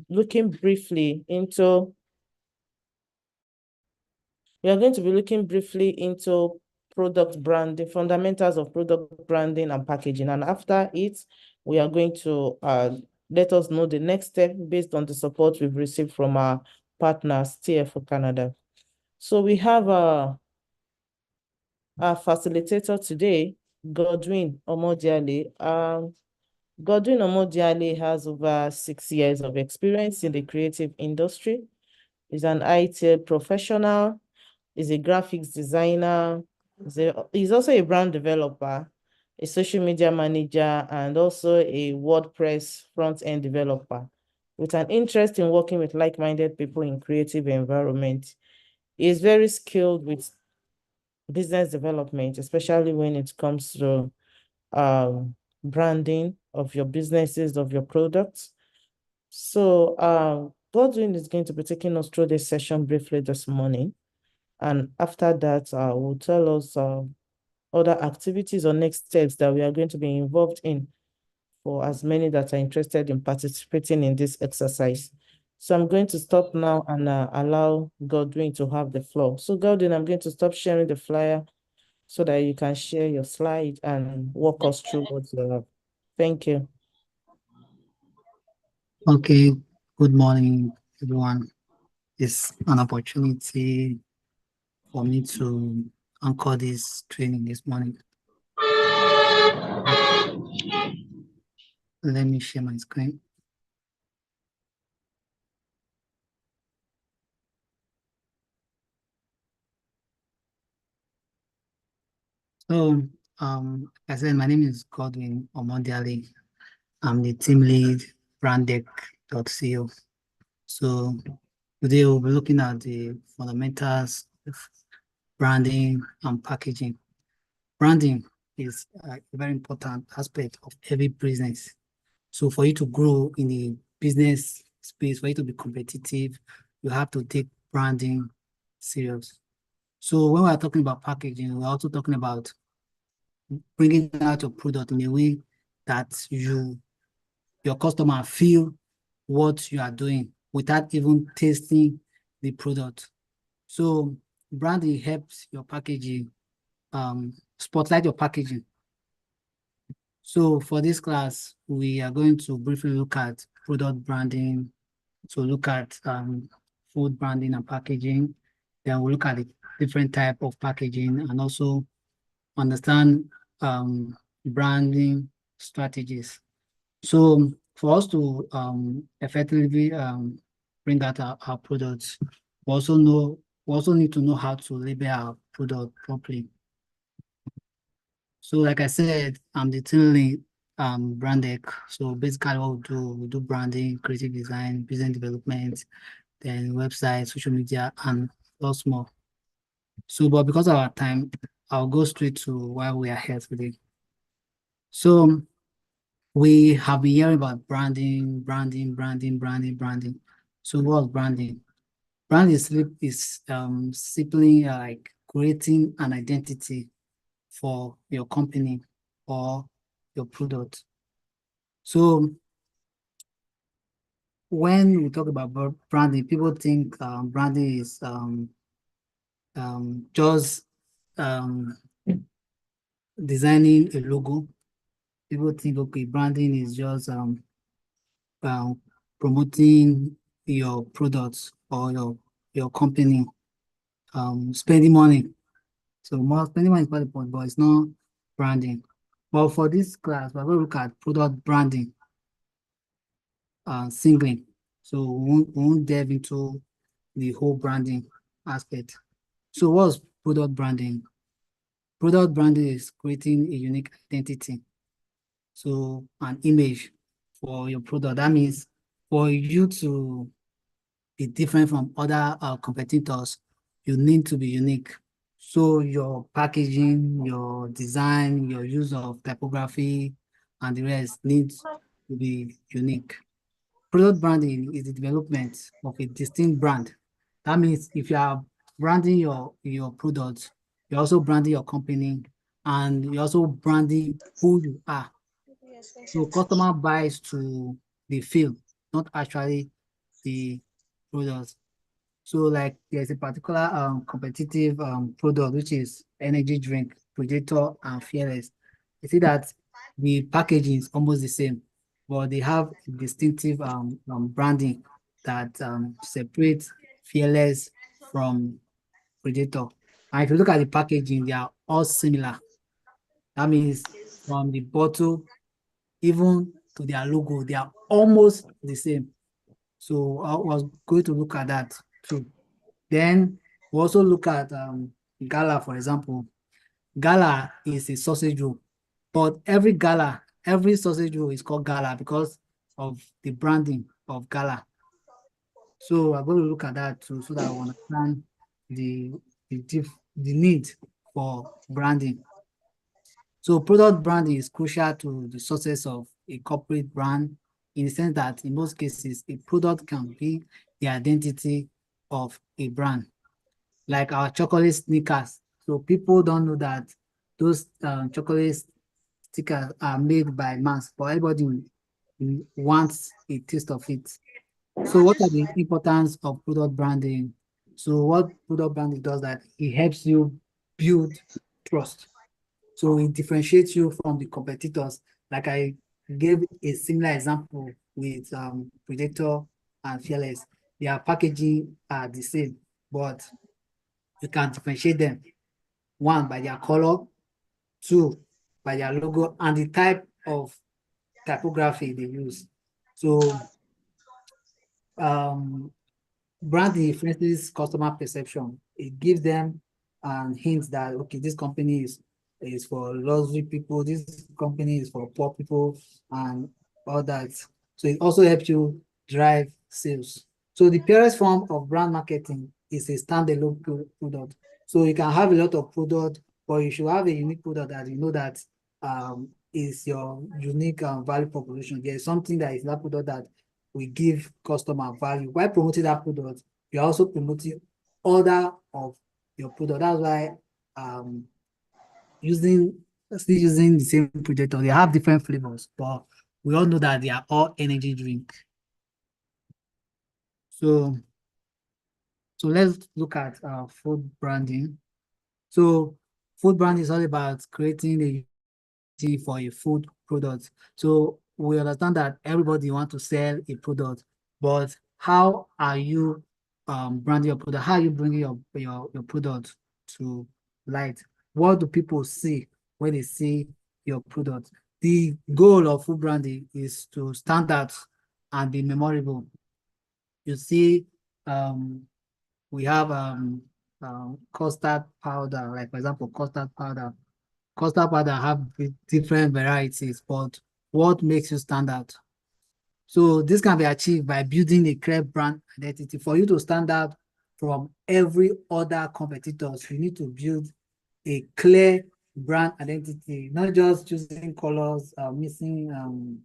looking briefly into product branding, fundamentals of product branding and packaging. And after it, we are going to let us know the next step based on the support we've received from our partners, TFO Canada. So we have our facilitator today, Godwin Omodiale. Godwin Omodiale has over 6 years of experience in the creative industry. He's an IT professional. He's a graphics designer. He's also a brand developer, a social media manager, and also a WordPress front-end developer with an interest in working with like-minded people in creative environment. He is very skilled with business development, especially when it comes to branding of your businesses, of your products. So Godwin is going to be taking us through this session briefly this morning. And after that, will tell us other activities or next steps that we are going to be involved in for as many that are interested in participating in this exercise. So I'm going to stop now and allow Godwin to have the floor. So Godwin, I'm going to stop sharing the flyer so that you can share your slide and walk us through what you have. Thank you. Okay, good morning, everyone. It's an opportunity for me to anchor this training this morning. Let me share my screen. So, as I said, my name is Godwin Omodiale. I'm the team lead, branddeck.co. So today we'll be looking at the fundamentals of branding and packaging. Branding is a very important aspect of every business. So for you to grow in the business space, for you to be competitive, you have to take branding serious. So when we're talking about packaging, we're also talking about bringing out your product in a way that your customer feel what you are doing without even tasting the product. So branding helps your packaging, spotlight your packaging. So for this class, we are going to briefly look at product branding, so look at food branding and packaging. Then we'll look at the different type of packaging and also understand branding strategies. So for us to effectively bring out our products, we also need to know how to label our product properly. So like I said, I'm the team lead Branddeck. So basically what we do branding, creative design, business development, then website, social media, and lots more. So, but because of our time, I'll go straight to why we are here today. So we have been hearing about branding. So what's branding? Branding is simply like creating an identity for your company or your product. So when we talk about branding, people think branding is just designing a logo. People think, okay, branding is just promoting your products or your company, spending money. So more spending money is part of the point, but it's not branding. But for this class, we're going to look at product branding singly. So we won't delve into the whole branding aspect. So what's product branding? Product branding is creating a unique identity. So an image for your product. That means for you to be different from other competitors, you need to be unique. So your packaging, your design, your use of typography, and the rest needs to be unique. Product branding is the development of a distinct brand. That means if you are branding your product, you're also branding your company, and you're also branding who you are. So customer buys to the feel, not actually the products. So like there's a particular competitive product which is energy drink, Predator and Fearless. You see that the packaging is almost the same, but they have distinctive branding that separates Fearless from Predator. And if you look at the packaging, they are all similar. That means from the bottle even to their logo, they are almost the same. So I was going to look at that too. Then we also look at Gala, for example. Gala is a sausage roll, but every sausage roll is called Gala because of the branding of Gala. So I'm going to look at that too, so that I understand the the need for branding. So product branding is crucial to the success of a corporate brand in the sense that in most cases, a product can be the identity of a brand, like our chocolate sneakers. So people don't know that those chocolate stickers are made by mass, but everybody wants a taste of it. So what are the importance of product branding? So what product branding does that it helps you build trust. So it differentiates you from the competitors. Like I gave a similar example with Predator and Fearless. Their packaging are the same, but you can differentiate them. One, by their color, two, by their logo, and the type of typography they use. So brand influences customer perception. It gives them hints that okay, this company is for luxury people, this company is for poor people, and all that. So it also helps you drive sales. So the purest form of brand marketing is a standalone product. So you can have a lot of product, but you should have a unique product that you know that is your unique value proposition. There is something that is that product that we give customer value. While promoting that product, you're also promoting other of your product. That's why still using the same projector, they have different flavors, but we all know that they are all energy drink. So let's look at food branding. So food brand is all about creating a for a food product. So we understand that everybody want to sell a product, but how are you branding your product? How are you bringing your product to light? What do people see when they see your product? The goal of food branding is to stand out and be memorable. You see, we have custard powder, like for example, custard powder. Custard powder have different varieties, but what makes you stand out? So this can be achieved by building a clear brand identity. For you to stand out from every other competitors, you need to build a clear brand identity, not just choosing colors, missing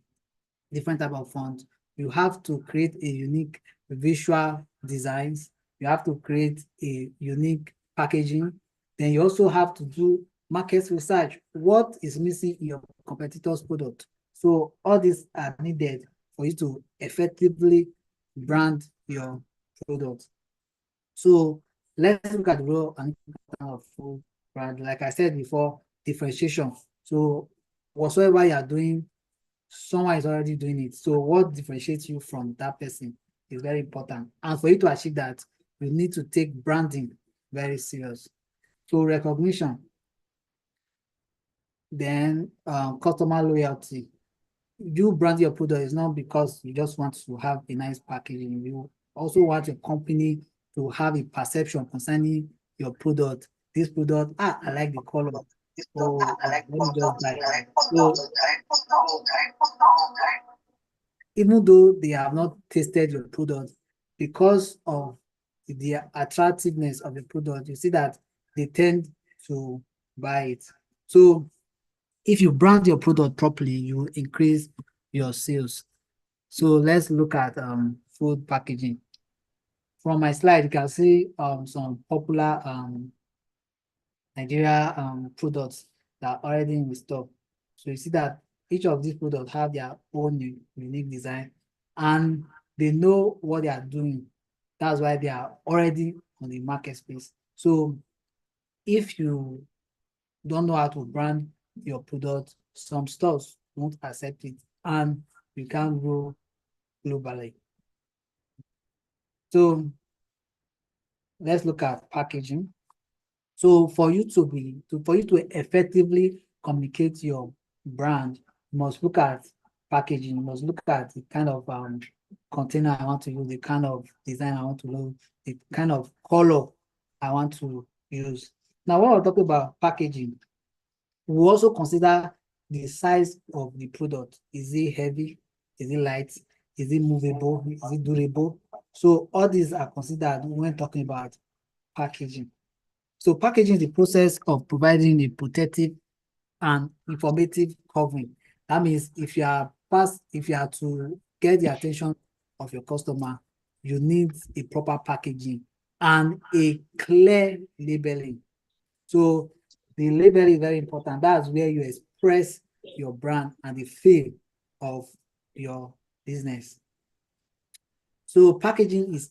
different type of fonts. You have to create a unique visual designs. You have to create a unique packaging. Then you also have to do market research. What is missing in your competitor's product? So all these are needed for you to effectively brand your product. So let's look at the role and of food brand. Like I said before, differentiation. So whatsoever you are doing, someone is already doing it. So what differentiates you from that person is very important. And for you to achieve that, you need to take branding very serious. So recognition, then customer loyalty. You brand your product is not because you just want to have a nice packaging. You also want your company to have a perception concerning your product. This product, I like the color. So let me just buy it. So even though they have not tasted your product, because of the attractiveness of the product, you see that they tend to buy it. So if you brand your product properly, you increase your sales. So let's look at food packaging. From my slide, you can see some popular Nigeria products that are already in stock. So you see that each of these products have their own unique design, and they know what they are doing. That's why they are already on the market space. So if you don't know how to brand your product, some stores won't accept it, and you can't grow globally. So let's look at packaging. So for you to effectively communicate your brand, you must look at packaging. You must look at the kind of container I want to use, the kind of design I want to use, the kind of color I want to use. Now, when we're talking about packaging, we also consider the size of the product. Is it heavy? Is it light? Is it movable? Is it durable? So all these are considered when talking about packaging. So packaging is the process of providing a protective and informative covering. That means if you are to get the attention of your customer, you need a proper packaging and a clear labeling. So the labeling is very important. That's where you express your brand and the feel of your business. So packaging is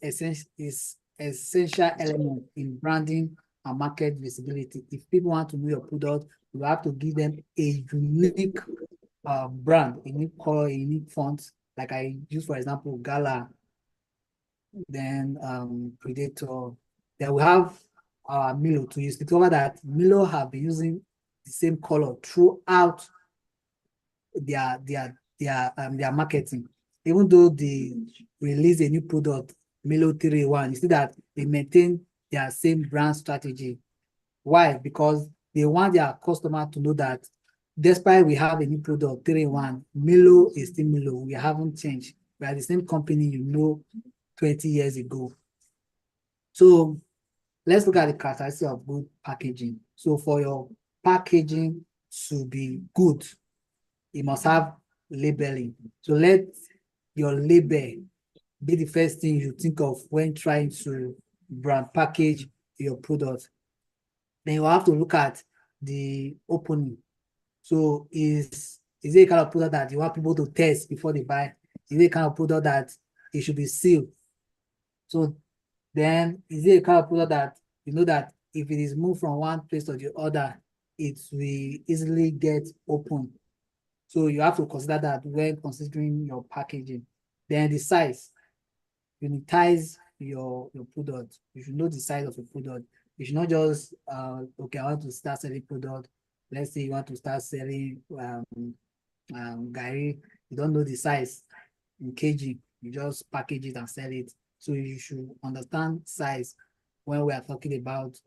essential element in branding and market visibility. If people want to know your product, you have to give them a unique brand, a unique color, a unique font. Like I use, for example, Gala, then Predator. Then we have Milo to use. Discover that Milo have been using the same color throughout their marketing. Even though they release a new product, Milo 3-in-1, you see that they maintain their same brand strategy. Why? Because they want their customer to know that despite we have a new product, 3-in-1, Milo is still Milo. We haven't changed. We are the same company 20 years ago. So let's look at the characteristics of good packaging. So for your packaging to be good, it must have labeling. So let your label be the first thing you think of when trying to brand package your product. Then you have to look at the opening. So is it a kind of product that you want people to test before they buy? Is it a kind of product that it should be sealed? So then is it a kind of product that you know that if it is moved from one place to the other, it will easily get open? So you have to consider that when considering your packaging. Then the size, unitize your product. You should know the size of your product. You should not just okay, I want to start selling product. Let's say you want to start selling Gary. You don't know the size in kg. You just package it and sell it. So you should understand size when we are talking about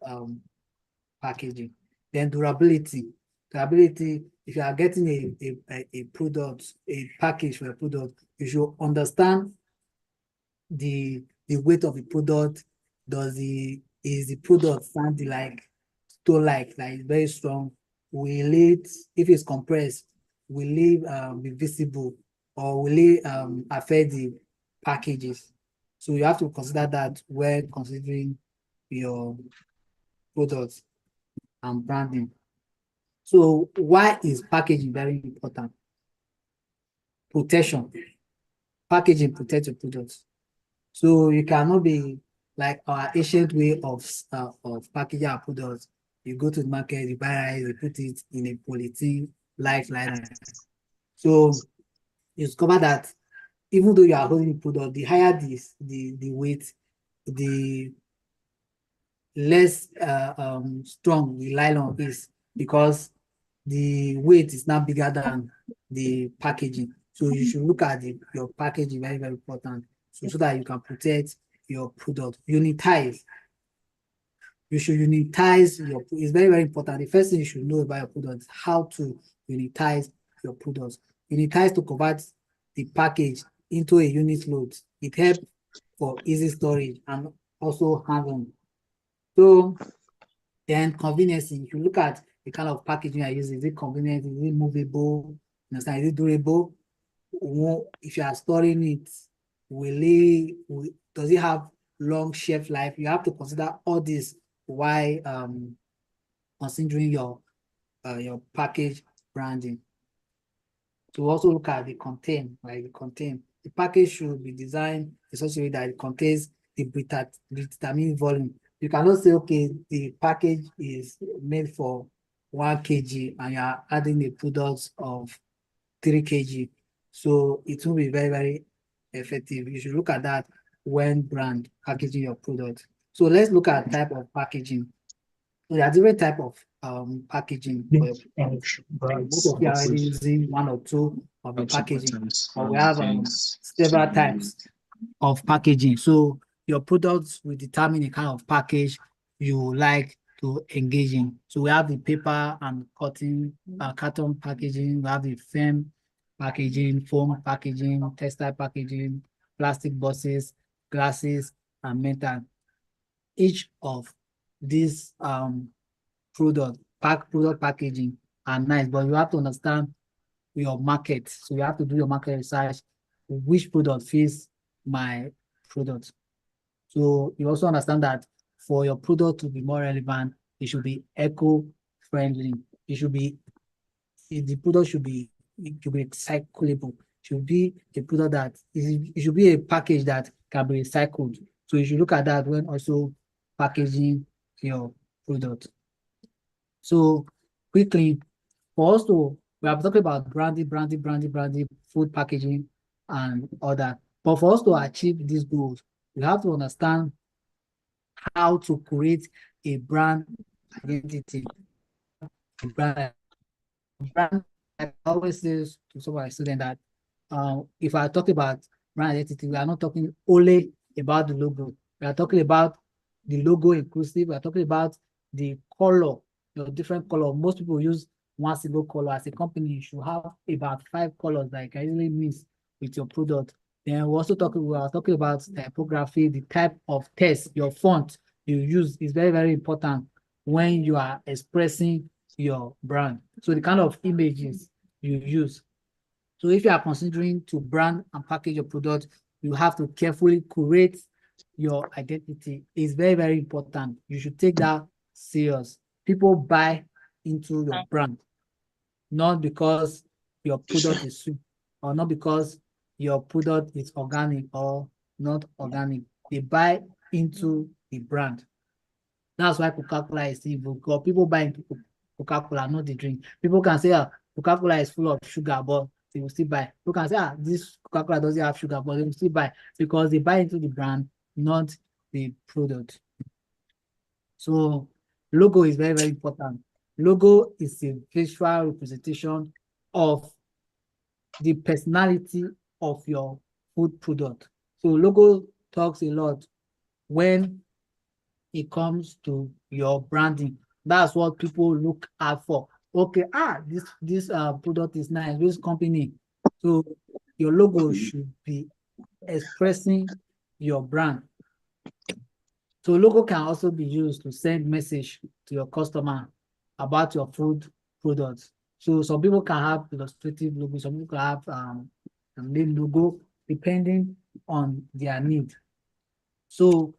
packaging. Then durability. Durability, if you are getting a product, a package for a product, you should understand the weight of the product. Is the product sound like stone-like, like very strong? Will it, if it's compressed, will it be visible, or will it affect the packages? So you have to consider that when considering your products and branding. So why is packaging very important? Protection. Packaging protects your products. So you cannot be like our ancient way of packaging our products. You go to the market, you buy rice, you put it in a polythene lifeline. So you discover that even though you are holding the product, the higher the weight, the less strong the nylon is, because the weight is now bigger than the packaging. So you should look at your packaging, very, very important, so that you can protect your product. Unitize. You should unitize it's very, very important. The first thing you should know about your product is how to unitize your products. Unitize to convert the package into a unit load. It helps for easy storage and also handling. So then convenience, if you look at the kind of packaging I use, is it convenient? Is it movable? Is it durable? If you are storing it, does it have long shelf life? You have to consider all this while considering your package branding. To also look at the content, like the content. the package should be designed in such a way that it contains the determined volume. You cannot say, okay, the package is made for 1 kg and you are adding a product of 3 kg. So it will be very, very effective. You should look at that when brand packaging your product. So let's look at type of packaging. So there are different type of packaging for your product. Most of you are already using one or two of the packaging, but we have several types of packaging. So your products will determine the kind of package you like to engage in. So we have the paper and carton packaging, we have the film packaging, foam packaging, textile packaging, plastic boxes, glasses, and metal. Each of these product packaging are nice, but you have to understand your market. So you have to do your market research. Which product fits my product? So you also understand that for your product to be more relevant, it should be eco-friendly. The product should be recyclable. Should be a product that it should be a package that can be recycled. So you should look at that when also packaging your product. So quickly, for us to, we have talked about branding, food packaging, and all that. But for us to achieve these goals, we have to understand how to create a brand identity. Brand, I always say to some of my students that if I talk about brand identity, we are not talking only about the logo. We are talking about the logo inclusive. We are talking about the color, different color. Most people use one single color. As a company, you should have about 5 colors that you can easily mix with your product. Then we are talking about typography, the type of text, your font you use is very, very important when you are expressing your brand. So the kind of images you use. So if you are considering to brand and package your product, you have to carefully curate your identity. It's very, very important. You should take that serious. People buy into your brand, not because your product is sweet or not because your product is organic or not organic. They buy into the brand. That's why Coca-Cola is evil, because people buy into Coca-Cola, not the drink. People can say, Coca-Cola is full of sugar, but they will still buy. People can say, this Coca-Cola doesn't have sugar, but they will still buy because they buy into the brand, not the product. So logo is very, very important. Logo is a visual representation of the personality of your food product. So logo talks a lot when it comes to your branding. That's what people look out for. Okay, this product is nice, this company. So your logo should be expressing your brand. So logo can also be used to send message to your customer about your food products. So some people can have illustrative logo, some people can have a name logo depending on their need. So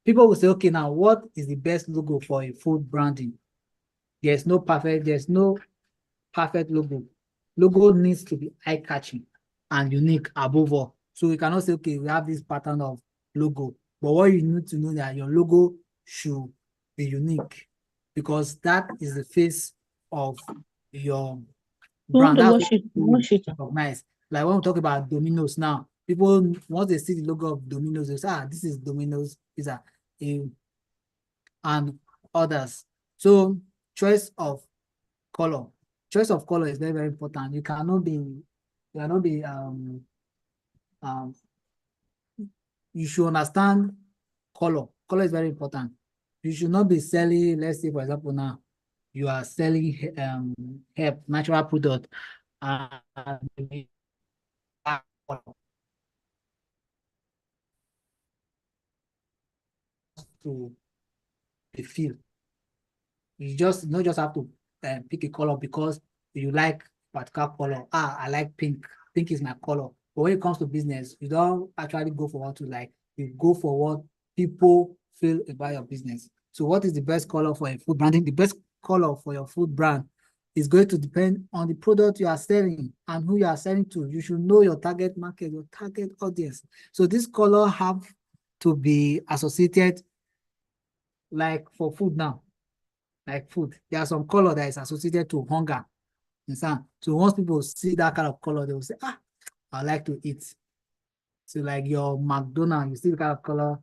people will say, okay, now what is the best logo for a food branding? There's no perfect logo. Logo needs to be eye-catching and unique above all. So we cannot say, okay, we have this pattern of logo, but what you need to know that your logo should be unique because that is the face of your brand. That's what you recognize. Like when we talk about Domino's now, people, once they see the logo of Domino's, they say, this is Domino's Pizza, and others. So choice of color. Choice of color is very, very important. You cannot be you should understand color. Color is very important. You should not be selling, let's say, for example, now you are selling herb, natural product, to the feel. You not just have to pick a color because you like particular color. I like pink. Pink is my color. But when it comes to business, you don't actually go for what you like. You go for what people feel about your business. So what is the best color for a food branding? The best color for your food brand is going to depend on the product you are selling and who you are selling to. You should know your target market, your target audience. So this color have to be associated, like for food now, like food. There are some color that is associated to hunger. Understand? So once people see that kind of color, they will say, ah, I like to eat. So like your McDonald's, you see the kind of color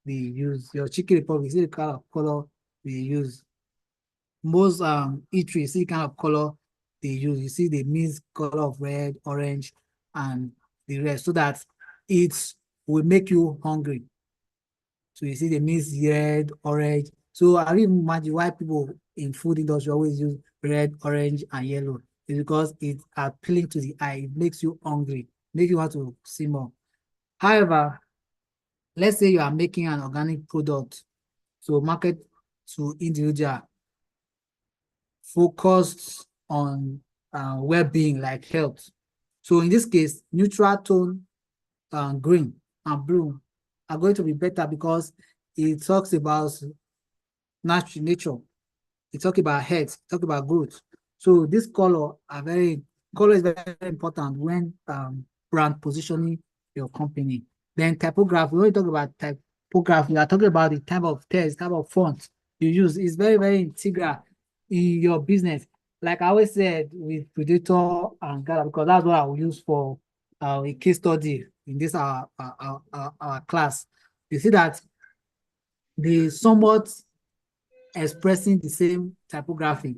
they use. Your Chicken Republic, you see the kind of color they use. Most eateries, see the kind of color they use. You see the mixed color of red, orange, and the rest, so that it will make you hungry. So you see the mixed red, orange. So I really imagine why people in food industry always use red, orange, and yellow. It's because it's appealing to the eye. It makes you hungry, make you want to see more. However, let's say you are making an organic product, so market to individual, focused on well-being, like health. So in this case, neutral tone, green and blue are going to be better because it talks about nature. It talks about health, it talks about growth. So this color is very important when brand positioning your company. Then typography, when you talk about typography, you are talking about the type of text, type of font you use. Is very, very integral in your business. Like I always said with Predator and Gala, because that's what I will use for a case study in this our class. You see that they somewhat expressing the same typography.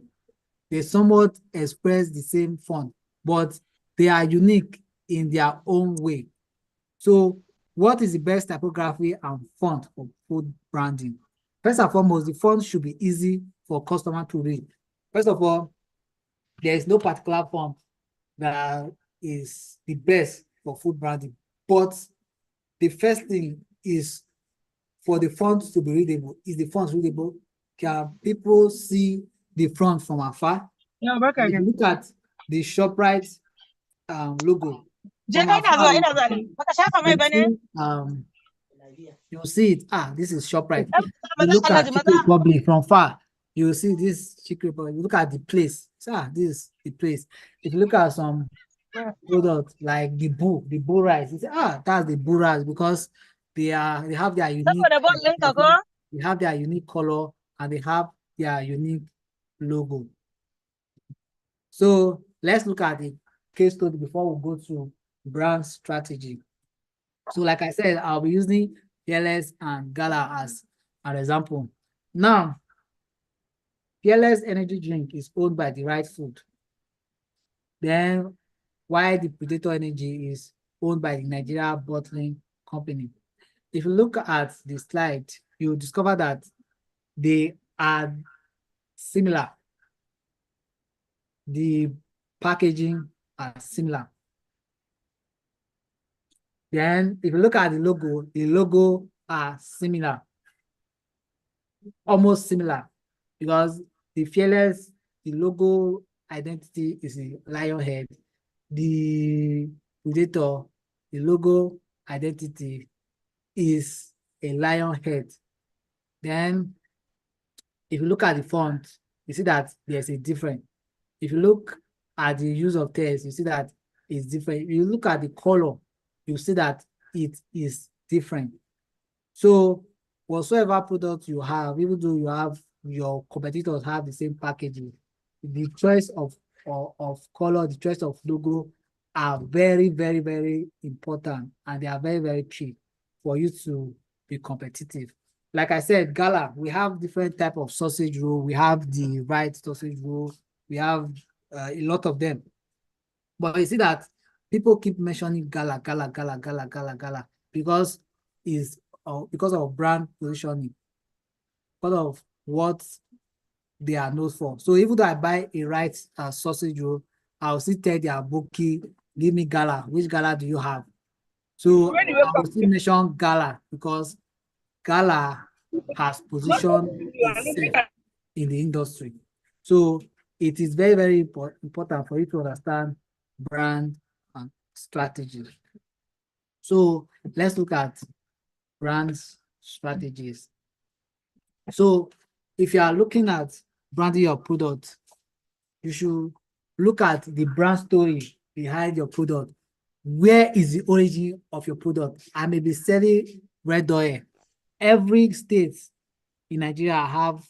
They somewhat express the same font, but they are unique in their own way. So what is the best typography and font for food branding? First and foremost, the font should be easy for customer to read. First of all, there is no particular font that is the best for food branding. But the first thing is for the font to be readable. Is the font readable? Can people see the front from afar? Yeah, back If you again. look at the ShopRite logo, Je from kai ina afar, zuwa ina zuwa ne. Baka shafa mai bane? you'll see it. Ah, this is ShopRite. Eh, You look at Alhaji Chicken maza. Republic from far, you will see this Chicken Republic. You look at the place. This is the place. If you look at some products like the bull rice, you say, that's the bull rice, because they have their unique, Saboda ball ɗinka ko? they have their unique color and they have their unique logo. So let's look at the case study before we go to brand strategy. So like I said, I'll be using Fearless and Gala as an example. Now, Fearless energy drink is owned by the right food. Then why the Predator Energy is owned by the Nigeria Bottling Company. If you look at the slide, you'll discover that they are similar. The packaging are similar. Then if you look at the logo are similar, almost similar, because the Fearless, the logo identity is a lion head. The Predator, the logo identity is a lion head. Then if you look at the font, you see that there's a difference. If you look at the use of text, you see that it's different. If you look at the color, you see that it is different. So whatsoever product you have, even though you have your competitors have the same packaging, the choice of color, the choice of logo are very, very, very important, and they are very, very key for you to be competitive. Like I said, Gala, we have different type of sausage roll. We have the right sausage roll. We have a lot of them. But you see that people keep mentioning Gala because because of brand positioning, because of what they are known for. So even though I buy a right sausage roll, I'll still tell their bookie, give me Gala. Which Gala do you have? So I'll still mention Gala because Gala has positioned itself in the industry. So it is very, very important for you to understand brand and strategy. So let's look at brand strategies. So if you are looking at branding your product, you should look at the brand story behind your product. Where is the origin of your product? I may be selling red oil. Every state in Nigeria have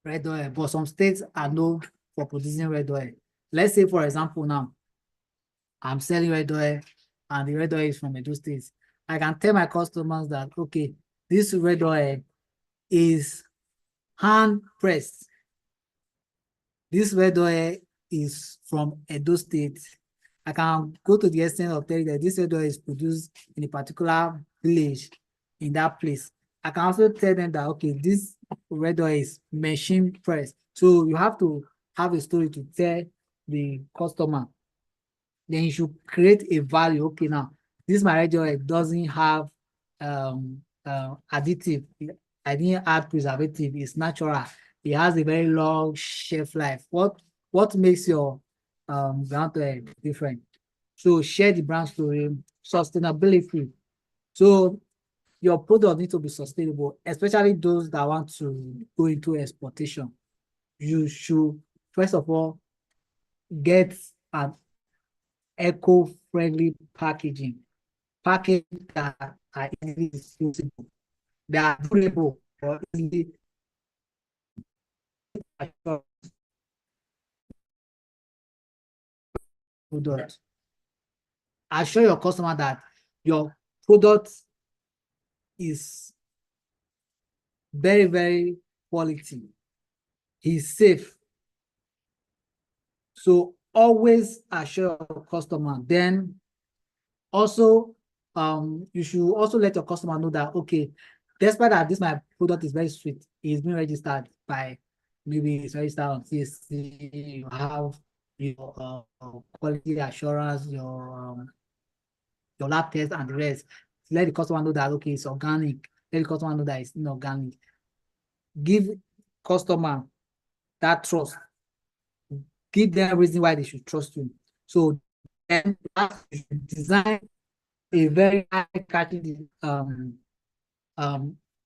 red oil, but some states are known for producing red oil. Let's say, for example, now I'm selling red oil and the red oil is from Edo State. I can tell my customers that, okay, this red oil is hand pressed. This red oil is from Edo State. I can go to the extent of telling that this red oil is produced in a particular village in that place. I can also tell them that, okay, this red oil is machine pressed. So you have to have a story to tell the customer. Then you should create a value. Okay, now this my red oil doesn't have additive. I didn't add preservative. It's natural. It has a very long shelf life. What makes your brand oil different? So share the brand story, sustainability. So your product needs to be sustainable, especially those that want to go into exportation. You should first of all get an eco-friendly packaging. Packaging that are easily disposable. They are durable or easily product. Assure your customer that your product is very, very quality. Is safe. So always assure your customer. Then also, you should also let your customer know that, okay, despite that this my product is very sweet, it's been registered by, maybe it's registered on CSC, you have your quality assurance, your lab test and the rest. Let the customer know that, okay, it's organic. Let the customer know that it's inorganic. Give customer that trust. Give them a reason why they should trust you. So then you should design a very eye-catching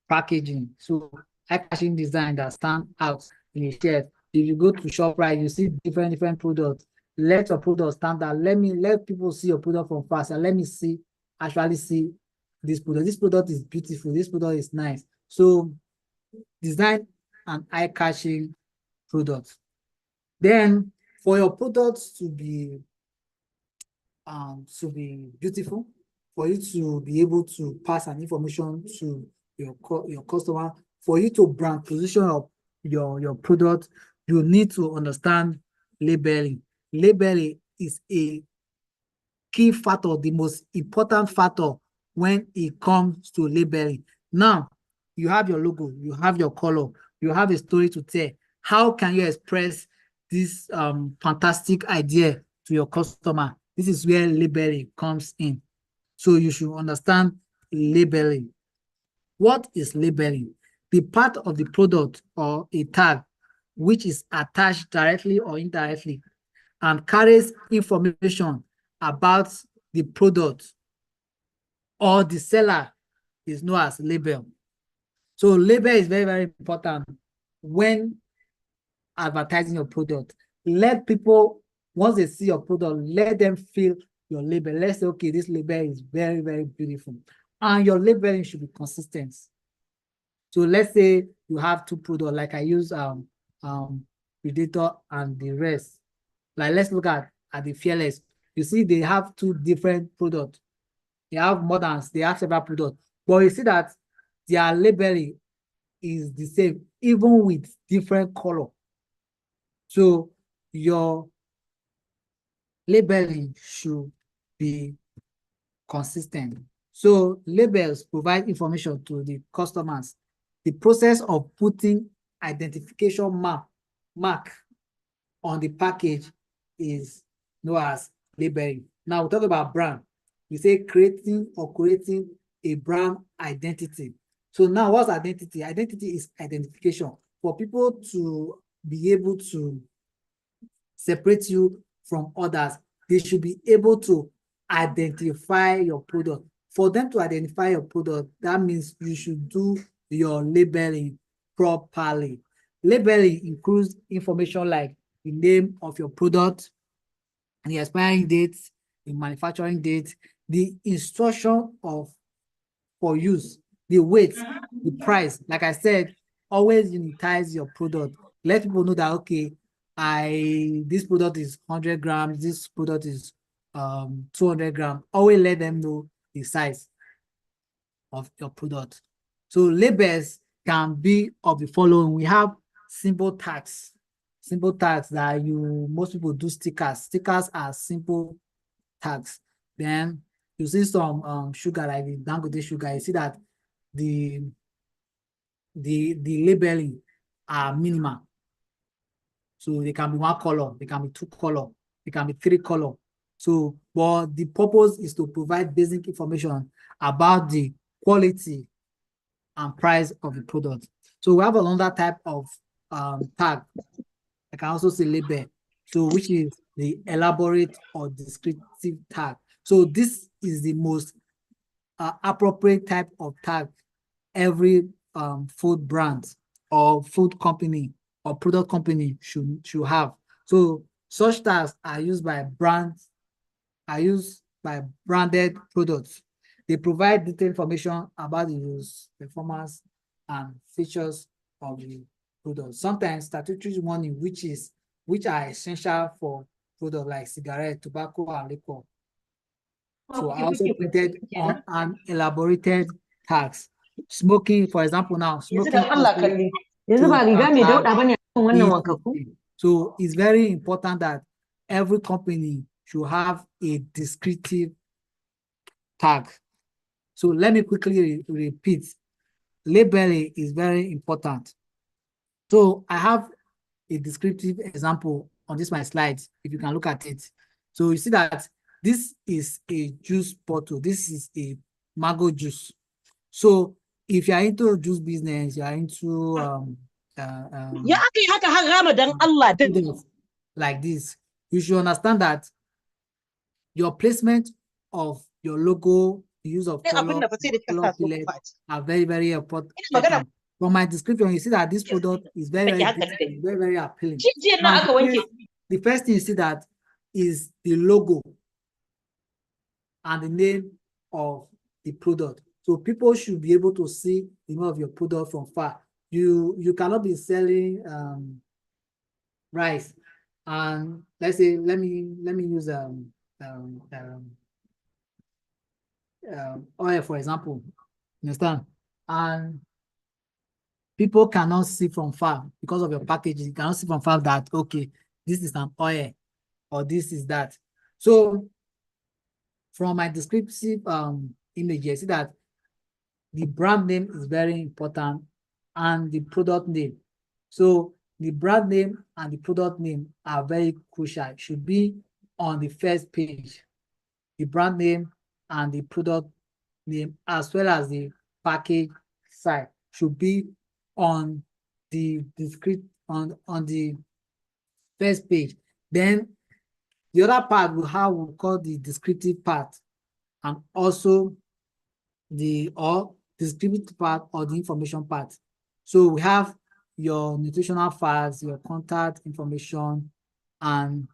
packaging. So eye-catching design that stand out in a shelf. If you go to ShopRite, you see different products. Let your product stand out. Let people see your product from fast, and let me actually see this product. This product is beautiful. This product is nice. So design an eye-catching product. Then for your products to be beautiful, for you to be able to pass an information to your customer, for you to brand position your product, you need to understand labeling. Labeling is a key factor, the most important factor when it comes to labeling. Now, you have your logo, you have your color, you have a story to tell. How can you express this fantastic idea to your customer? This is where labeling comes in. So you should understand labeling. What is labeling? The part of the product or a tag which is attached directly or indirectly and carries information about the product or the seller is known as label. So label is very, very important when advertising your product. Let people, once they see your product, let them feel your label. Let's say, okay, this label is very, very beautiful. And your labeling should be consistent. So let's say you have two products, like I use Predator and the rest. Like let's look at the Fearless. You see, they have two different products. They have moderns, they have several products. But you see that their labeling is the same, even with different color. So your labeling should be consistent. So labels provide information to the customers. The process of putting identification mark on the package is known as labeling. Now we talk about brand. We say creating or creating a brand identity. So now what's identity? Identity is identification. For people to be able to separate you from others, they should be able to identify your product. For them to identify your product, that means you should do your labeling properly. Labeling includes information like the name of your product, the expiring date, the manufacturing date, the instruction for use, the weight, the price. Like I said, always unitize your product. Let people know that, okay, this product is 100 grams, this product is 200 grams. Always let them know the size of your product. So labels can be of the following. We have simple tags. Simple tags that most people do stickers. Stickers are simple tags. Then you see some sugar, like the Dangote sugar, you see that the labeling are minimal. So they can be 1 color, they can be 2 color, they can be 3 color. So, but the purpose is to provide basic information about the quality and price of the product. So we have another type of tag. I can also say label. So which is the elaborate or descriptive tag. So this is the most appropriate type of tag every food brand or food company or product company should have. So such tags are used by branded products. They provide detailed information about the use, performance, and features of the product. Sometimes statutory warning, which are essential for products like cigarette, tobacco, and liquor. So I also printed on an elaborated tags. Smoking, for example, now smoking. So it's very important that every company should have a descriptive tag. So let me quickly repeat. Labeling is very important. So I have a descriptive example on my slides, if you can look at it. So you see that this is a juice bottle. This is a mango juice. So if you are into juice business, you are into like this, you should understand that your placement of your logo, the use of color palette are very, very important. From my description, you see that this product is very, very, very appealing. The first thing you see that is the logo and the name of the product. So people should be able to see the name of your product from far. You cannot be selling rice, and let's say let me use oil, for example. Understand? And people cannot see from far because of your packaging. You cannot see from far that, okay, this is an oil or this is that. So from my descriptive image, you see that the brand name is very important and the product name. So the brand name and the product name are very crucial. It should be on the first page. The brand name and the product name, as well as the package side, should be on the on the first page. Then the other part we call the descriptive part, and also the descriptive part or the information part. So we have your nutritional facts, your contact information, and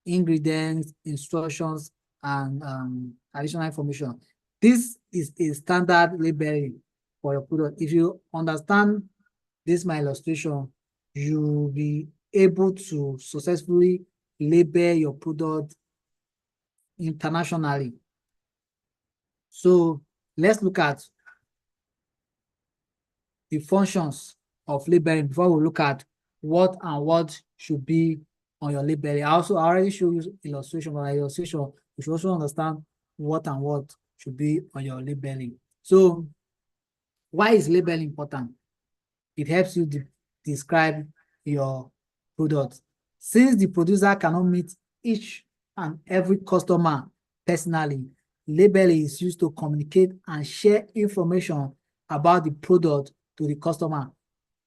ingredients, instructions, and additional information. This is a standard labeling for your product. If you understand this, my illustration, you'll be able to successfully label your product internationally. So let's look at the functions of labeling before we look at what should be on your labeling. I already showed you illustration, but illustration, you should also understand what should be on your labeling. So why is labeling important? It helps you describe your product. Since the producer cannot meet each and every customer personally, labeling is used to communicate and share information about the product to the customer.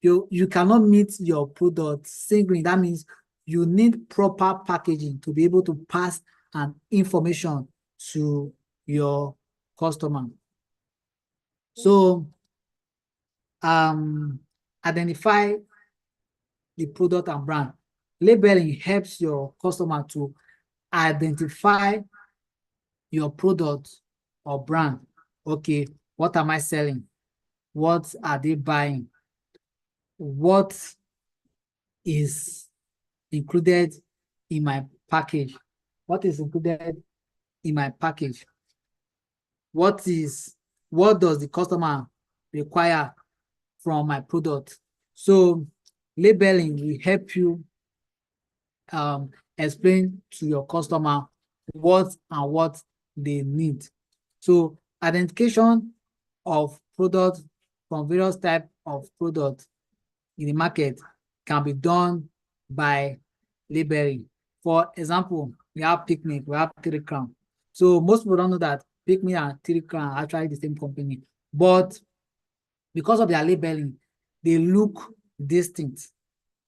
You cannot meet your product singly. That means you need proper packaging to be able to pass an information to your customer. So identify the product and brand. labeling helps your customer to identify your product or brand. Okay, what am I selling? What are they buying? What is included in my package? What is included in my package? What does the customer require from my product? So labeling will help you explain to your customer what they need. So identification of products from various types of products in the market can be done by labeling. For example, we have Picnic, we have 3Crown. So most people don't know that Picnic and 3Crown are actually the same company, but because of their labeling, they look distinct.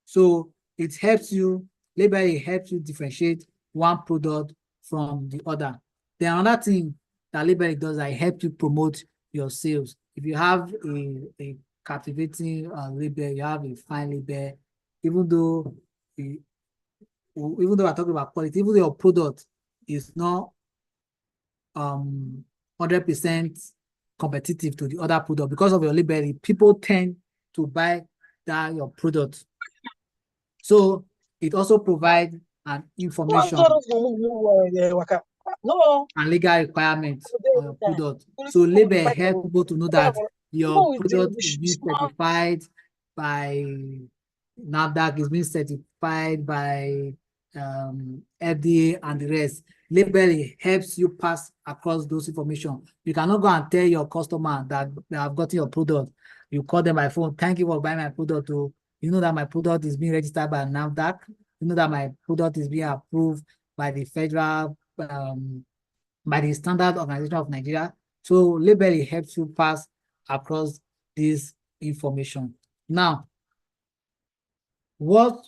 So it helps you, labeling helps you differentiate one product from the other. Then another thing that labeling does, that help you promote your sales. If you have a captivating label, you have a fine label, even though we're talking about quality, even though your product is not 100% competitive to the other product, because of your labeling, people tend to buy your product. So it also provides an information and legal requirements on your product. So label helps people to know that your product is being certified by NAFDAC, is being certified by FDA and the rest. Labeling helps you pass across those information. You cannot go and tell your customer that they have gotten your product. You call them by phone, thank you for buying my product. You know that my product is being registered by NAFDAC. You know that my product is being approved by the federal, by the Standard Organization of Nigeria. So labeling helps you pass across this information. Now, what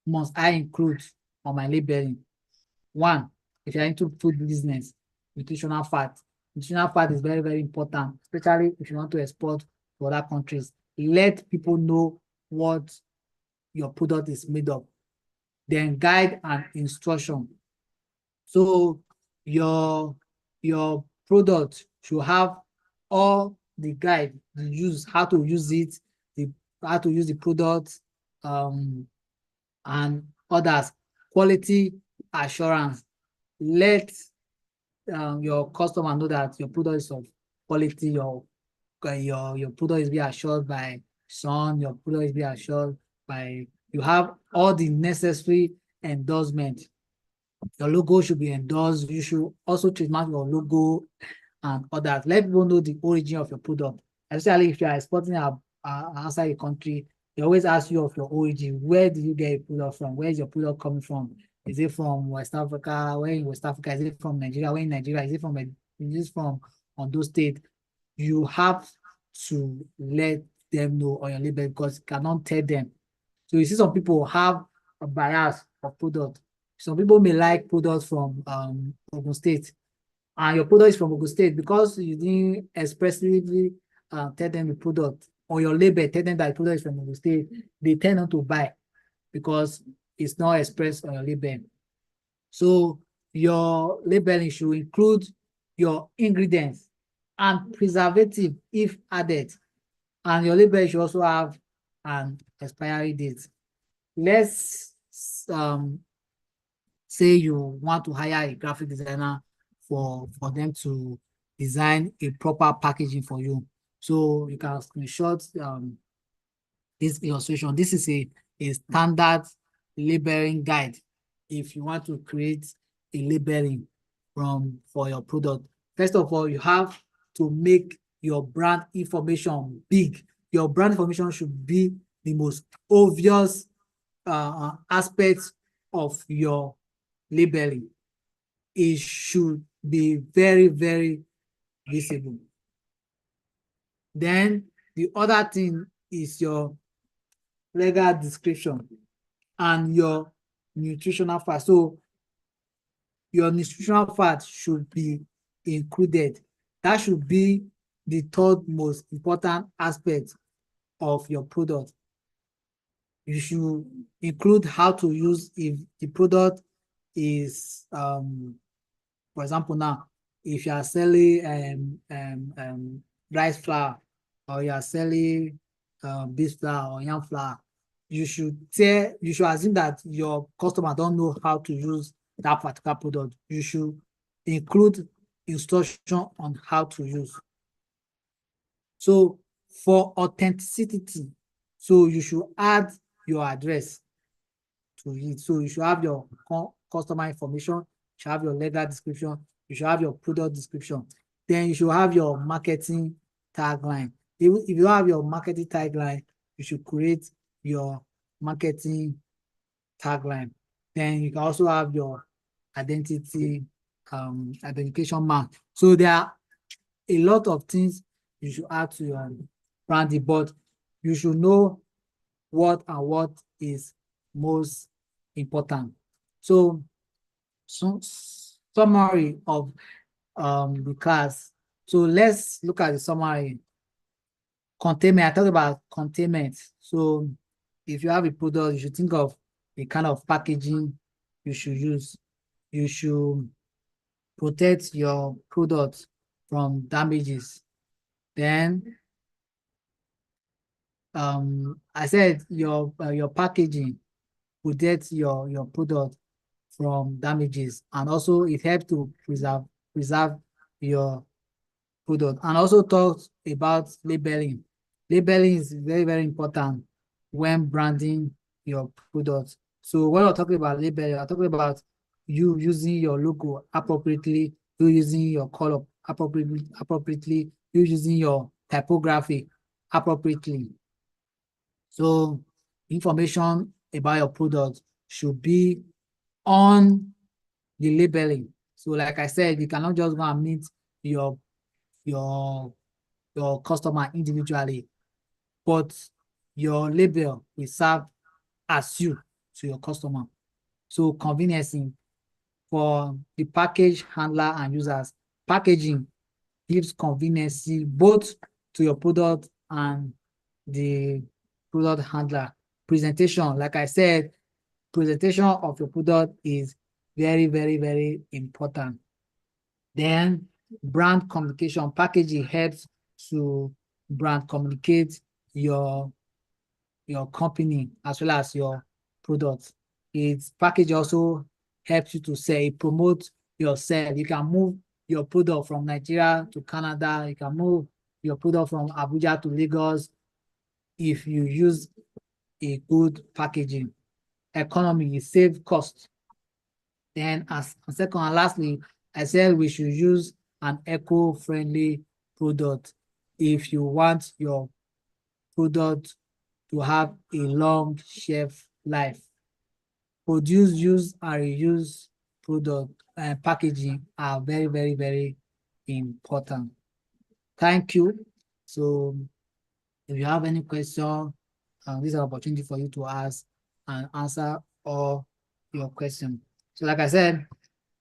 must I include on my labeling? One, if you're into food business, nutritional fat. Nutritional fat is very, very important, especially if you want to export to other countries. Let people know what your product is made of. Then guide and instruction. So your product should have all the guide, how to use it, how to use the product, and others. Quality assurance. Let your customer know that your product is of quality. Your product is being assured by Sun. Your product is being assured by, you have all the necessary endorsement. Your logo should be endorsed. You should also trademark your logo and others. Let people know the origin of your product. Especially if you are exporting outside the country, they always ask you of your origin. Where did you get your product from? Where is your product coming from? Is it from West Africa? Where in West Africa? Is it from Nigeria? Where in Nigeria? Is it from Ondo State? You have to let them know on your label, because you cannot tell them. So you see some people have a bias of product. Some people may like products from Ogun State, and your product is from Ogun State, because you didn't expressly tell them the product on your label, tell them that the product is from Ogun State, they tend not to buy because it's not expressed on your label. So your labeling should include your ingredients and preservative if added, and your label should also have an expiry date. Let's say you want to hire a graphic designer for them to design a proper packaging for you. So you can screenshot this illustration. This is a standard labeling guide if you want to create a labeling for your product. First of all, you have to make your brand information big. Your brand information should be the most obvious aspects of your labeling. It should be very, very visible. Then the other thing is your legal description and your nutritional fat. So your nutritional fat should be included. That should be the third most important aspect of your product. you should include how to use if the product is, for example, now, if you are selling rice flour, or you are selling beef flour or yam flour, you should assume that your customer don't know how to use that particular product. You should include instruction on how to use. So for authenticity, so you should add your address to it. So you should have your customer information, you should have your legal description, you should have your product description. Then you should have your marketing tagline. If you have your marketing tagline, you should create your marketing tagline. Then you can also have your identity, identification mark. So there are a lot of things you should add to your branding, but you should know what is most important. So, summary of the class. So let's look at the summary. Containment. I talked about containment. So if you have a product, you should think of the kind of packaging you should use. You should protect your product from damages. Then I said your packaging protects your product from damages, and also it helps to preserve your product. And also talked about labeling. Labeling is very, very important when branding your product. So when we're talking about labeling, we're talking about you using your logo appropriately, you using your color appropriately, you using your typography appropriately. So information about your product should be on the labeling. So like I said, you cannot just go and meet your customer individually, but your label will serve as you to your customer. So convenience for the package handler and users. Packaging gives convenience both to your product and the product handler. Presentation, like I said, presentation of your product is very, very, very important. Then brand communication. Packaging helps to brand communicate your company as well as your product. Its package also helps you to say, promote yourself. You can move your product from Nigeria to Canada. You can move your product from Abuja to Lagos if you use a good packaging. Economy, you save cost. Then as second and lastly, I said we should use an eco-friendly product if you want your product to have a long shelf life. Produce, use, and reuse product and packaging are very, very, very important. Thank you. So if you have any question, this is an opportunity for you to ask and answer all your questions. So like I said,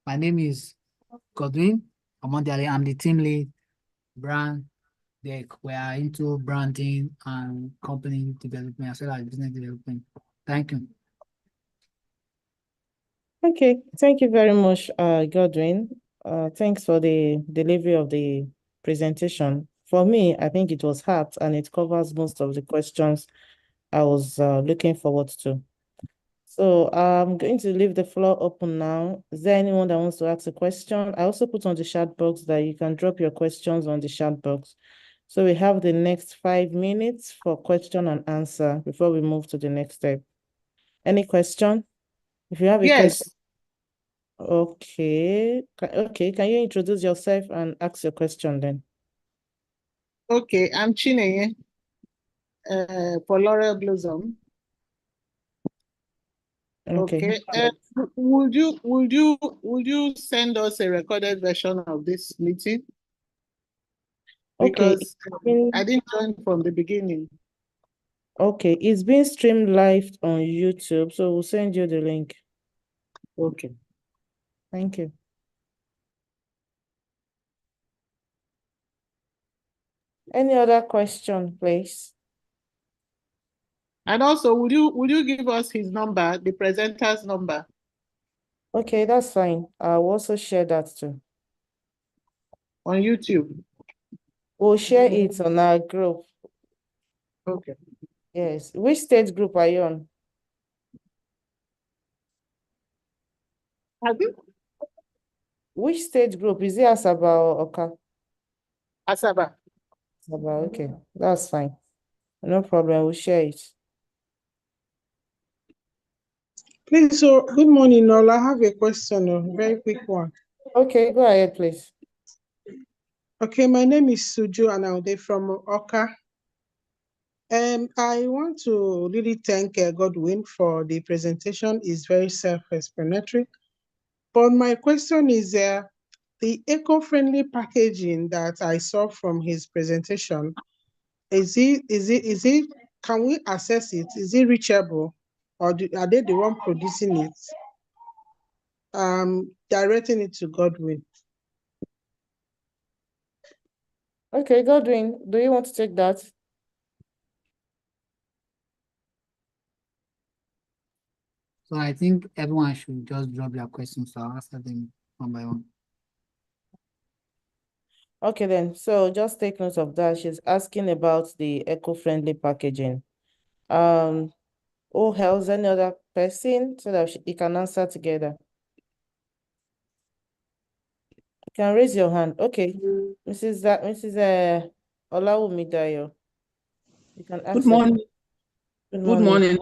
my name is Godwin Omondiale. I'm the team lead, brand deck. We are into branding and company development as well as business development. Thank you. Okay, thank you very much, Godwin. Thanks for the delivery of the presentation. For me, I think it was apt and it covers most of the questions I was looking forward to. So I'm going to leave the floor open now. Is there anyone that wants to ask a question? I also put on the chat box that you can drop your questions on the chat box. So we have the next 5 minutes for question and answer before we move to the next step. Any question? If you have a question. Okay. Okay, can you introduce yourself and ask your question then? Okay, I'm Chinenye for Laurel Blossom. Okay. Would you send us a recorded version of this meeting? Okay. Because I didn't join from the beginning. Okay, it's being streamed live on YouTube, so we'll send you the link. Okay. Thank you. Any other question, please? And also, will you give us his number, the presenter's number? Okay, that's fine. I'll also share that too. On YouTube. We'll share it on our group. Okay. Yes. Which stage group are you on? Have you? Which stage group? Is it Asaba or Oka? Asaba. Asaba, okay. That's fine. No problem. We'll share it. Please, so good morning, all. I have a question, a very quick one. Okay, go ahead, please. Okay, my name is Suju Anaude from Oka. I want to really thank Godwin for the presentation. It's very self-explanatory. But my question is, the eco-friendly packaging that I saw from his presentation, can we access it? Is it reachable? Or are they the one producing it? Directing it to Godwin. Okay, Godwin, do you want to take that? So I think everyone should just drop their questions, so I'll answer them one by one. Okay, then. So just take note of that. She's asking about the eco-friendly packaging. Oh, else any other person so that you can answer together. You can raise your hand. Okay, Mrs. Olawumi Dayo. You can ask. Good morning. Good Good morning. morning.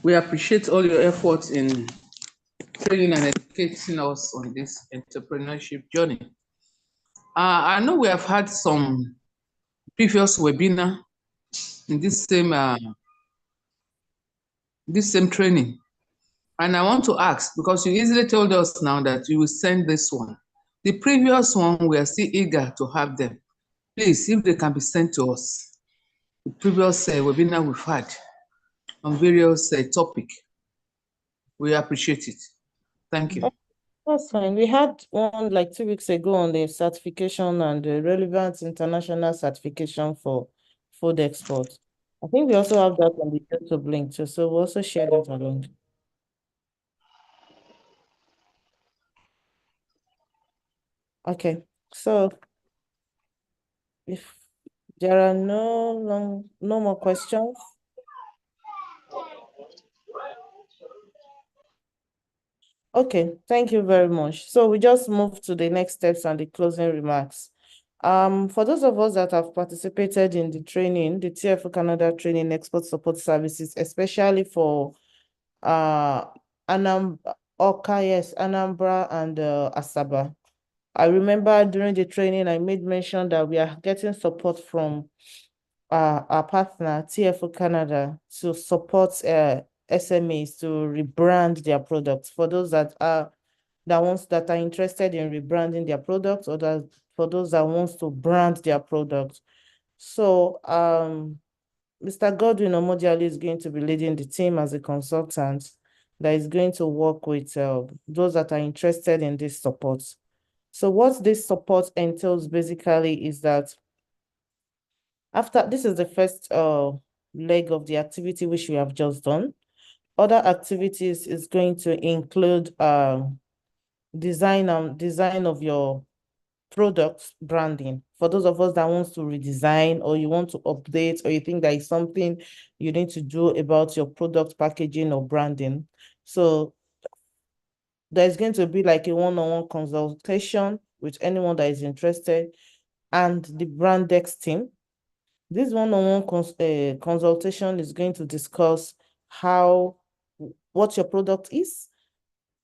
We appreciate all your efforts in training and educating us on this entrepreneurship journey. I know we have had some previous webinar in this same training, and I want to ask, because you easily told us now that you will send this one. The previous one, we are still eager to have them. Please, if they can be sent to us, the previous webinar we've had on various topics, we appreciate it. Thank you. That's fine. We had one like 2 weeks ago on the certification and the relevant international certification for food export. I think we also have that on the YouTube link too, so we'll also share that along. Okay, so if there are no more questions. Okay, thank you very much. So we just move to the next steps and the closing remarks. For those of us that have participated in the training, the TFO Canada Training Export Support Services, especially for Anambra, Anambra and Asaba. I remember during the training, I made mention that we are getting support from our partner, TFO Canada, to support SMEs to rebrand their products. For those that are interested in rebranding their products, or that for those that wants to brand their products. So Mr. Godwin Omodiali is going to be leading the team as a consultant that is going to work with those that are interested in this support. So what this support entails basically is that this is the first leg of the activity which we have just done. Other activities is going to include design of your product branding. For those of us that wants to redesign, or you want to update, or you think there is something you need to do about your product packaging or branding. So there's going to be like a one-on-one consultation with anyone that is interested and the Brandex team. This one-on-one consultation is going to discuss what your product is,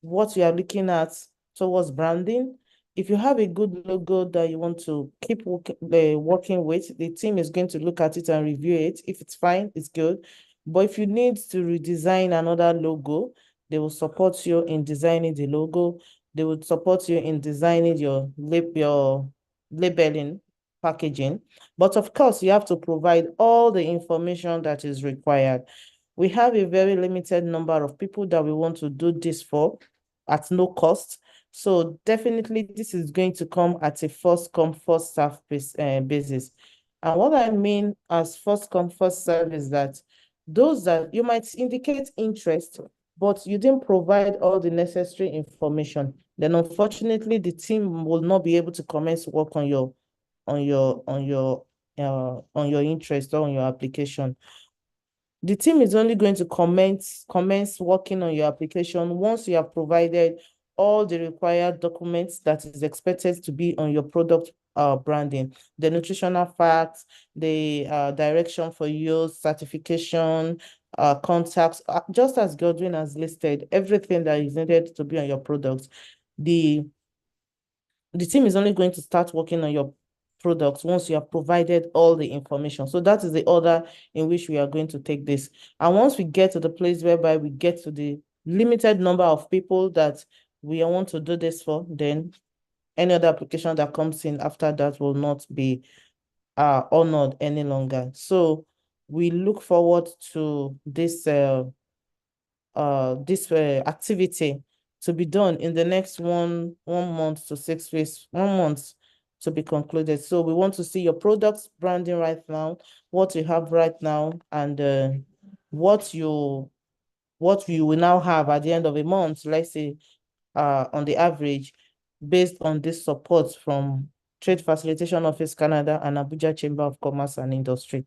what you are looking at towards branding. If you have a good logo that you want to keep working with, the team is going to look at it and review it. If it's fine, it's good. But if you need to redesign another logo, they will support you in designing the logo. They would support you in designing your labeling, packaging. But of course, you have to provide all the information that is required. We have a very limited number of people that we want to do this for at no cost. So definitely this is going to come at a first come, first serve basis. And what I mean as first come, first serve is that those that you might indicate interest, but you didn't provide all the necessary information, then unfortunately the team will not be able to commence work on your interest or on your application. The team is only going to commence working on your application once you have provided all the required documents that is expected to be on your product branding, the nutritional facts, the direction for use, certification, contacts, just as Godwin has listed, everything that is needed to be on your products. The team is only going to start working on your products once you have provided all the information. So that is the order in which we are going to take this. And once we get to the place whereby we get to the limited number of people that we want to do this for, then any other application that comes in after that will not be honored any longer. So we look forward to this activity to be done in the next one month to 6 weeks, 1 month to be concluded. So we want to see your products branding right now, what you have right now, and what you will now have at the end of a month, let's say on the average, based on this support from Trade Facilitation Office Canada and Abuja Chamber of Commerce and Industry.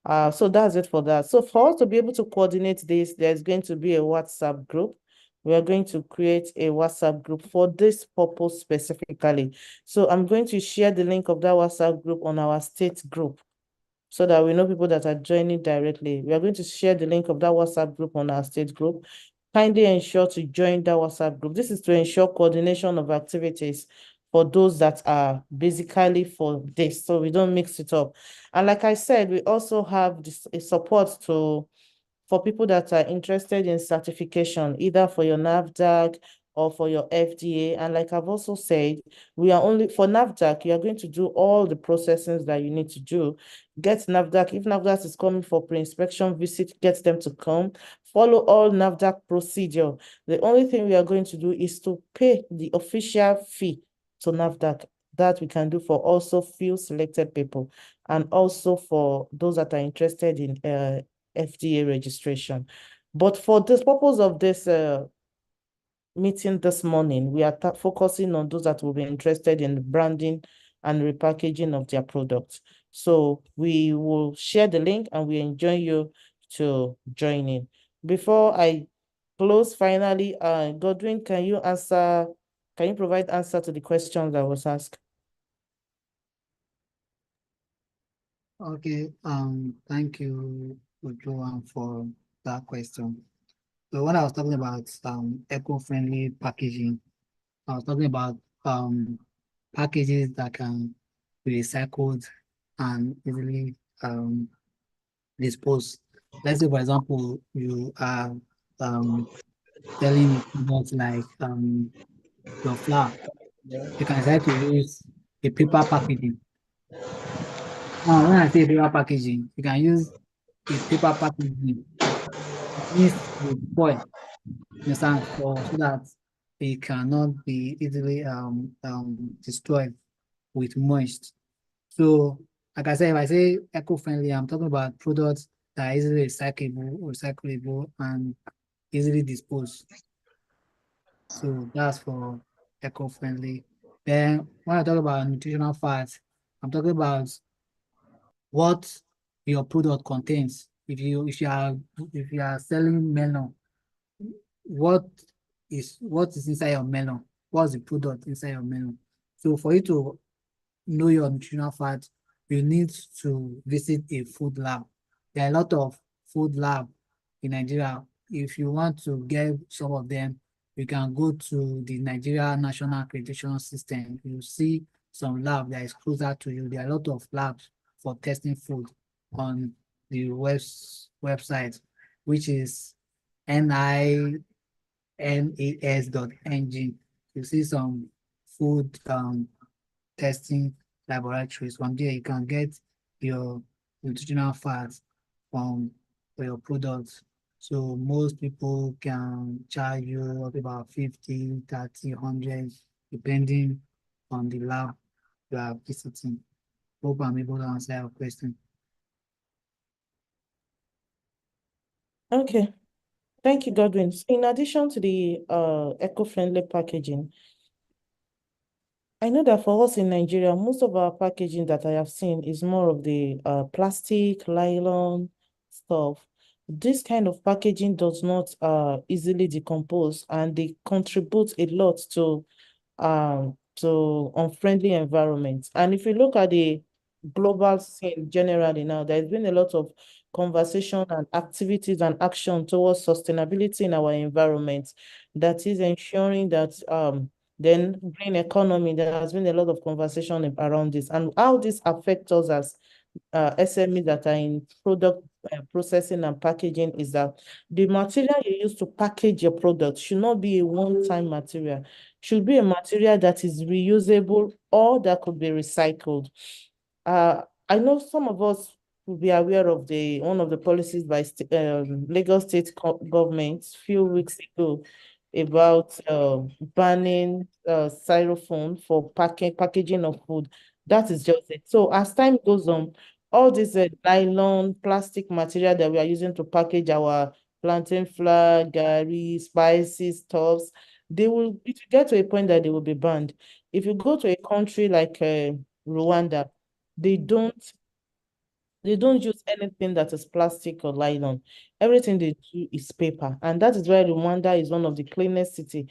So that's it for that. So for us to be able to coordinate this, there's going to be a WhatsApp group. We are going to create a WhatsApp group for this purpose specifically. So I'm going to share the link of that WhatsApp group on our state group so that we know people that are joining directly. We are going to share the link of that WhatsApp group on our state group. Kindly ensure to join that WhatsApp group. This is to ensure coordination of activities for those that are basically for this, so we don't mix it up. And like I said, we also have this support for people that are interested in certification, either for your NAFDAC or for your FDA. And like I've also said, we are only for NAFDAC, you are going to do all the processes that you need to do. Get NAFDAC. If NAFDAC is coming for pre-inspection visit, get them to come. Follow all NAFDAC procedure. The only thing we are going to do is to pay the official fee to NAFDAC. That we can do for also few selected people, and also for those that are interested in FDA registration. But for this purpose of this meeting this morning, we are focusing on those that will be interested in branding and repackaging of their products. So we will share the link and we enjoin you to join in. Before I close, finally, Godwin, can you provide answer to the question that was asked? Okay, thank you, Joanne, for that question. So when I was talking about eco-friendly packaging, I was talking about packages that can be recycled and easily disposed. Let's say, for example, you are selling products like your flour. You can decide to use a paper packaging. Now, when I say paper packaging, you can use a paper packaging mixed with foil, you understand, so that it cannot be easily destroyed with moist. So, like I said, if I say eco-friendly, I'm talking about products that are easily recyclable, and easily disposed. So that's for eco-friendly. Then when I talk about nutritional fats, I'm talking about what your product contains. If you are selling melon, what is inside your melon? What's the product inside your melon? So for you to know your nutritional fat, you need to visit a food lab. There are a lot of food lab in Nigeria. If you want to get some of them, you can go to the Nigeria National Accreditation System. You see some lab that is closer to you. There are a lot of labs for testing food on the website, which is NINAS.ng. You see some food testing laboratories. From there, you can get your nutritional fats for your products. So most people can charge you about 50, 30, 100, depending on the lab you are visiting. Hope I'm able to answer your question. Okay. Thank you, Godwin. So in addition to the eco-friendly packaging, I know that for us in Nigeria, most of our packaging that I have seen is more of the plastic, nylon stuff. This kind of packaging does not easily decompose, and they contribute a lot to unfriendly environments. And if you look at the global scene generally now, there's been a lot of conversation and activities and action towards sustainability in our environment that is ensuring that then green economy, there has been a lot of conversation around this and how this affects us as SMEs that are in product processing and packaging is that the material you use to package your product should not be a one-time material, should be a material that is reusable or that could be recycled. I know some of us will be aware of one of the policies by Lagos State government a few weeks ago about banning styrofoam for packaging of food. That is just it. So as time goes on, all this nylon, plastic material that we are using to package our plantain flour, gari, spices, stuffs, it will get to a point that they will be banned. If you go to a country like Rwanda, they don't use anything that is plastic or nylon. Everything they do is paper. And that is why Rwanda is one of the cleanest city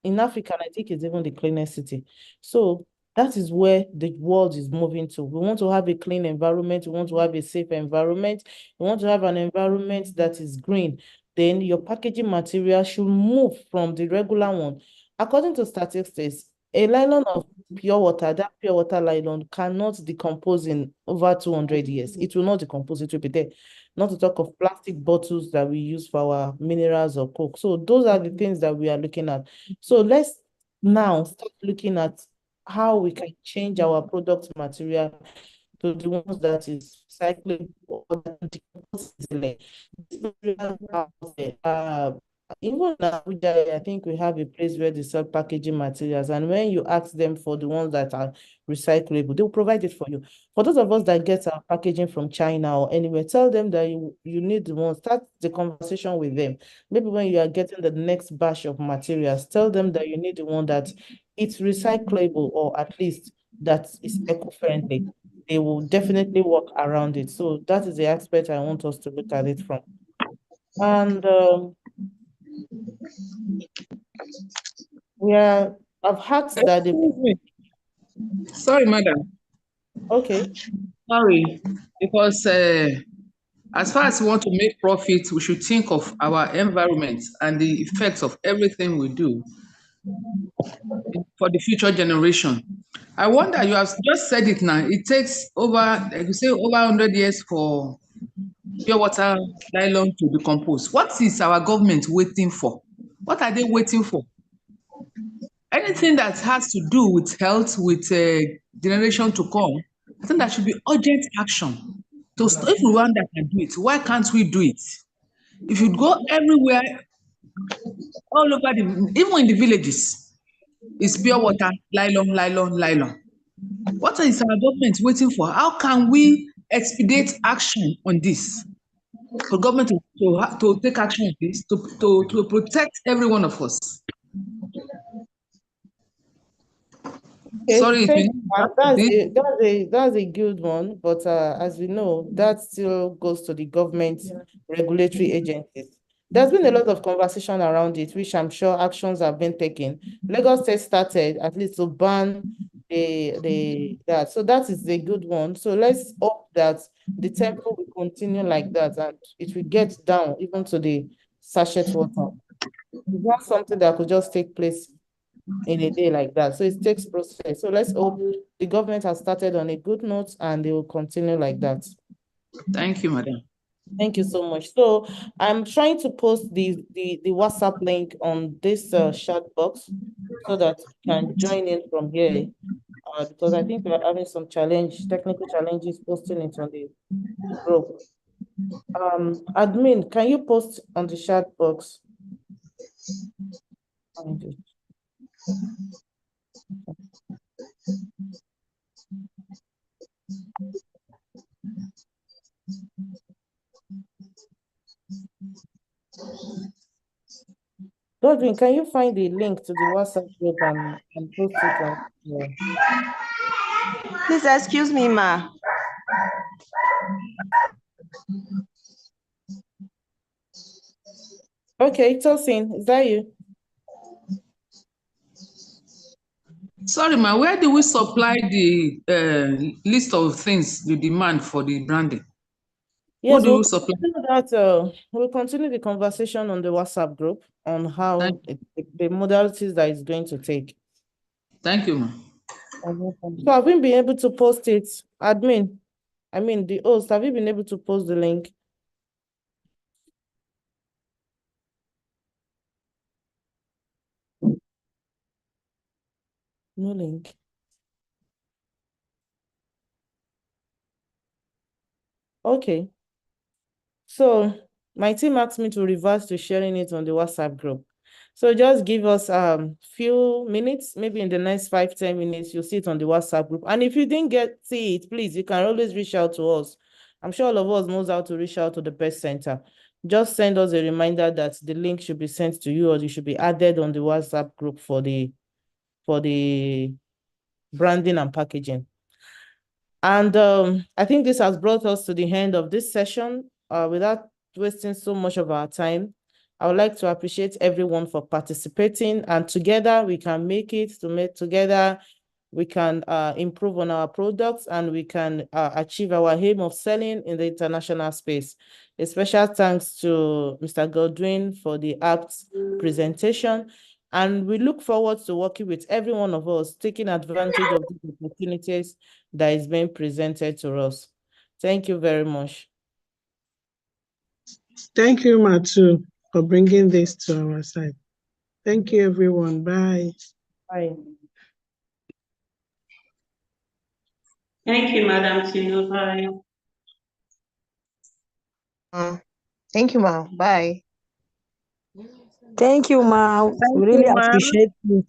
in Africa, I think it's even the cleanest city. So that is where the world is moving to. We want to have a clean environment. We want to have a safe environment. We want to have an environment that is green. Then your packaging material should move from the regular one. According to statistics, a nylon of pure water, that pure water nylon cannot decompose in over 200 years. It will not decompose, it will be there. Not to talk of plastic bottles that we use for our minerals or coke. So those are the things that we are looking at. So let's now start looking at how we can change our product material to the ones that is cycling or that decompose easily. Even now, I think we have a place where they sell packaging materials, and when you ask them for the ones that are recyclable, they'll provide it for you. For those of us that get our packaging from China or anywhere, tell them that you need the one, start the conversation with them. Maybe when you are getting the next batch of materials, tell them that you need the one that it's recyclable or at least that is eco-friendly. They will definitely work around it. So that is the aspect I want us to look at it from. And I've heard that Excuse me. Sorry, madam. okay. Sorry. Because as far as we want to make profit, we should think of our environment and the effects of everything we do for the future generation. I wonder, you have just said it now, it takes over, like you say, over 100 years for pure water nylon to decompose. What is our government waiting for? What are they waiting for? Anything that has to do with health, with generation to come, I think that should be urgent action. So if Rwanda can do it, why can't we do it? If you go everywhere, all over even in the villages, it's pure water, nylon, nylon, nylon. What is our government waiting for? How can we expedite action on this? For government to take action on this, to protect every one of us. Sorry if you That's a good one, but as we know, that still goes to the government regulatory agencies. There's been a lot of conversation around it, which I'm sure actions have been taken. Lagos State started at least to ban that. So that is a good one. So let's hope that the tempo will continue like that and it will get down even to the sachet water. It's not something that could just take place in a day like that. So it takes process. So let's hope the government has started on a good note and they will continue like that. Thank you, madam. Thank you so much. So I'm trying to post the WhatsApp link on this chat box so that you can join in from here. Because I think we're having some technical challenges posting it on the group. Admin, can you post on the chat box? Godwin, can you find the link to the WhatsApp group and post it on? Yeah. Please excuse me, ma. Okay, Tosin, is that you? Sorry, ma, where do we supply the list of things you demand for the branding? Yes, do we'll you supply? continue we'll continue the conversation on the WhatsApp group on how the modalities that it's going to take. Thank you, ma. So have we been able to post it? Admin, I mean the host, have you been able to post the link? No link. Okay. So my team asked me to revert to sharing it on the WhatsApp group. So just give us few minutes, maybe in the next 5-10 minutes, you'll see it on the WhatsApp group. And if you didn't see it, please, you can always reach out to us. I'm sure all of us knows how to reach out to the Pest Center. Just send us a reminder that the link should be sent to you, or you should be added on the WhatsApp group for the branding and packaging. And I think this has brought us to the end of this session. Without wasting so much of our time, I would like to appreciate everyone for participating, and together we can make it, together we can improve on our products, and we can achieve our aim of selling in the international space. A special thanks to Mr. Godwin for the apt presentation. And we look forward to working with every one of us, taking advantage of the opportunities that is being presented to us. Thank you very much. Thank you, Matu, for bringing this to our side. Thank you, everyone. Bye. Bye. Thank you, Madam Tinu. Bye. Thank you, ma. Bye. Thank you, ma. We really appreciate you.